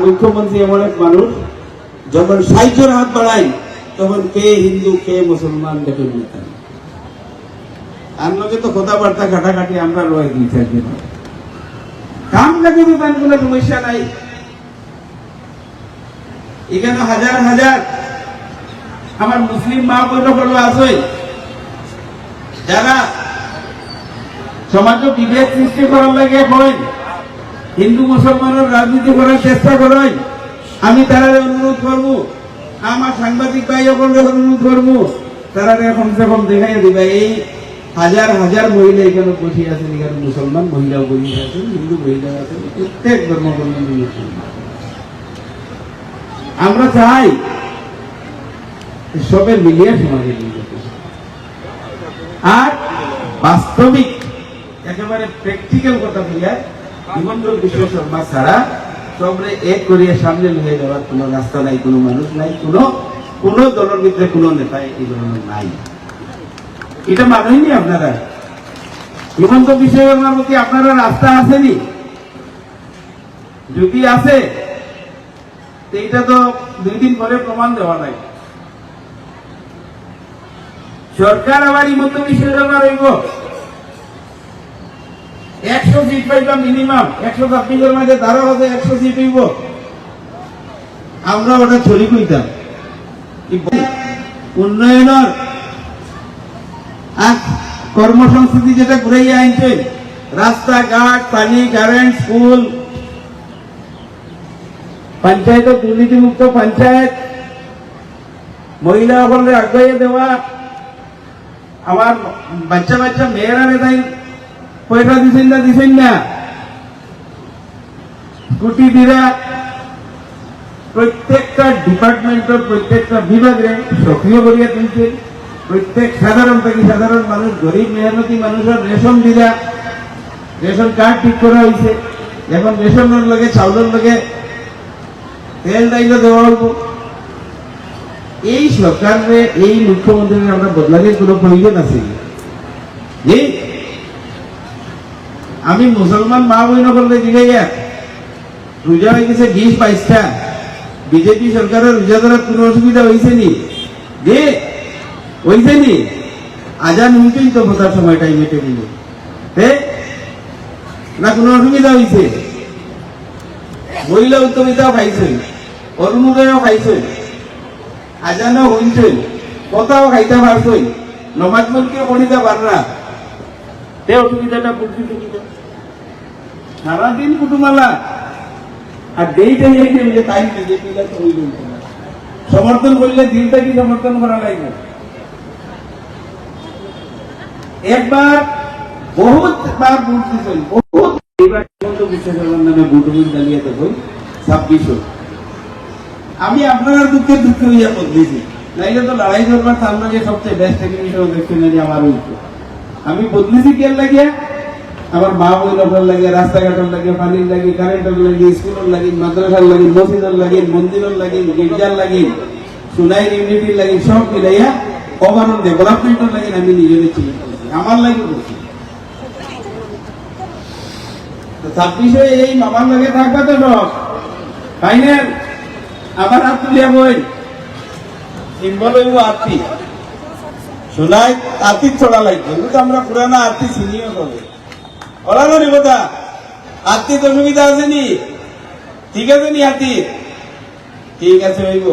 মুখ্যমন্ত্রী এমন এক মানুষ যখন ৬০ জন হাত বাড়ায় তখন কে হিন্দু কে মুসলমান দেখে নিতেন। আর লোকে তো কথাবার্তা কাটাকাটি আমরা রয়ে দিয়েছি একদিন কাম লাগে তো তার কোনো সমস্যা নাই। এখানে হাজার হাজার আমার মুসলিম মা বোন আছে যারা সমাজ বিভেদ সৃষ্টি করার লাগে হয় হিন্দু মুসলমানের রাজনীতি করার চেষ্টা করেন। আমি তারা অনুরোধ করবো, আমার সাংবাদিক ভাই অনুরোধ করবো, তারা কমসে কম দেখাই দিবা এই হাজার হাজার মহিলা এখানে বসে আছেন, এখানে মুসলমান মহিলাও বসে আছেন, হিন্দু মহিলা আছেন, প্রত্যেক ধর্মকর্মী মুসলমান। আমরা চাই সবে মিলিয়ে সমাজে নিয়ে আর বাস্তবিক একেবারে প্র্যাকটিক্যাল কথা বলিয়া হিমন্ত বিশ্ব শর্মা ছাড়া সবরে এক করিয়া সামনে নিয়ে যাওয়ার কোন রাস্তা নাই, কোনো মানুষ নাই, কোন দলের ভিতরে কোনো নেতা এই ধরনের নাই। এটা মানুষই আপনারা হিমন্ত বিশ্ব শর্মার প্রতি আপনারা রাস্তা আসেনি, যদি আছে এটা তো 2 দিন পরে প্রমাণ দেওয়া নাই। সরকার আবার হিমন্ত বিশ্ব শর্মা রইব 100 সিট পাইবা মিনিমাম, 126 মধ্যে 100 সিট হইব। আমরা ওটা ছড়ি কইতাম উন্নয়নের কর্মসংস্কৃতি যেটা ঘুরাইয়া আনছে, রাস্তাঘাট, পানি, কারেন্ট, স্কুল, পঞ্চায়েত দুর্নীতিমুক্ত পঞ্চায়েত, মহিলা সকলে আগাইয়ে দেওয়া, আমার বাচ্চা বাচ্চা মেয়েরা নেতাই পয়সা দিছেন না, স্কুটি দিরা প্রত্যেকটা ডিপার্টমেন্টের প্রত্যেকটা বিভাগে সক্রিয় করিয়া তুলছে। প্রত্যেক সাধারণ থেকে সাধারণ মানুষ, গরিব মেহনতি মানুষের রেশন দিরা, রেশন কার্ড ঠিক করা হয়েছে। এখন রেশনের লগে চাউলের লগে তেল ডাইল দেওয়া হইব। এই সরকারে এই মুখ্যমন্ত্রীর আমরা বদলানোর কোনো প্রয়োজন আছে? আমি মুসলমান মা বইন করলে জিগাইয়া রোজা হয়ে গেছে 20-22টা, বিজেপি সরকারের রোজা ধরার কোন অসুবিধা হয়েছে নি? হয়েছে নি? আজান হইতেই তো ভোটার সময় টাইমে টেবিলে না কোনো অসুবিধা হয়েছে? মহিলা উদ্যমিতাও খাইছে, অরুণোদয়ও খাইছে, আজানও হইছে, কথাও খাইতে পারছই, নমাজ মনকে পড়িতে পাররা, অসুবিধাটা বুঝতে সারাদিন কুটুমালা আর দেইটাই যে তাই সমর্থন করলে দিনটা কি সমর্থন করা লাগবে? একবার বহুতবার ভোট দিচ্ছেন, বহুত নামে ভোট দাঁড়িয়ে দেখুন 26। আমি আপনার দুঃখে দুঃখ হইয়া বদলেছি, নাইলে তো লড়াই করবার তার লাগে সবচেয়ে বেস্ট টেকনিশিয়ান দেখছেন আমার হইতো। আমি বদলেছি কেন লাগিয়া আমার মা বোনের লাগে, রাস্তাঘাটের লাগে, পানির লাগে, কারেন্টের লাগে, স্কুলের লাগে, মাদ্রাসার লাগে, মসজিদের লাগে, মন্দিরের লাগে, গির্জার লাগে, সুনাইর ইউনিটির লাগে, সব মিলাইয়া ওভারঅল ডেভেলপমেন্টের লাগে আমি নিজেদের চিন্তা করছি, আমার লাগে বলছি। 26 এই মামার লাগে থাকবে তো সব ফাইনাল। আবার হাত তুলিয়া বই সিম্বল হইব আরতি, সোনাই আরতি ছড়া লাগবে, কিন্তু আমরা পুরানা আরতি চিনিও করবে ওরানো নি কথা। আরতির অসুবিধা আছে নি? ঠিক আছে নি আরতি? ঠিক আছে হইব।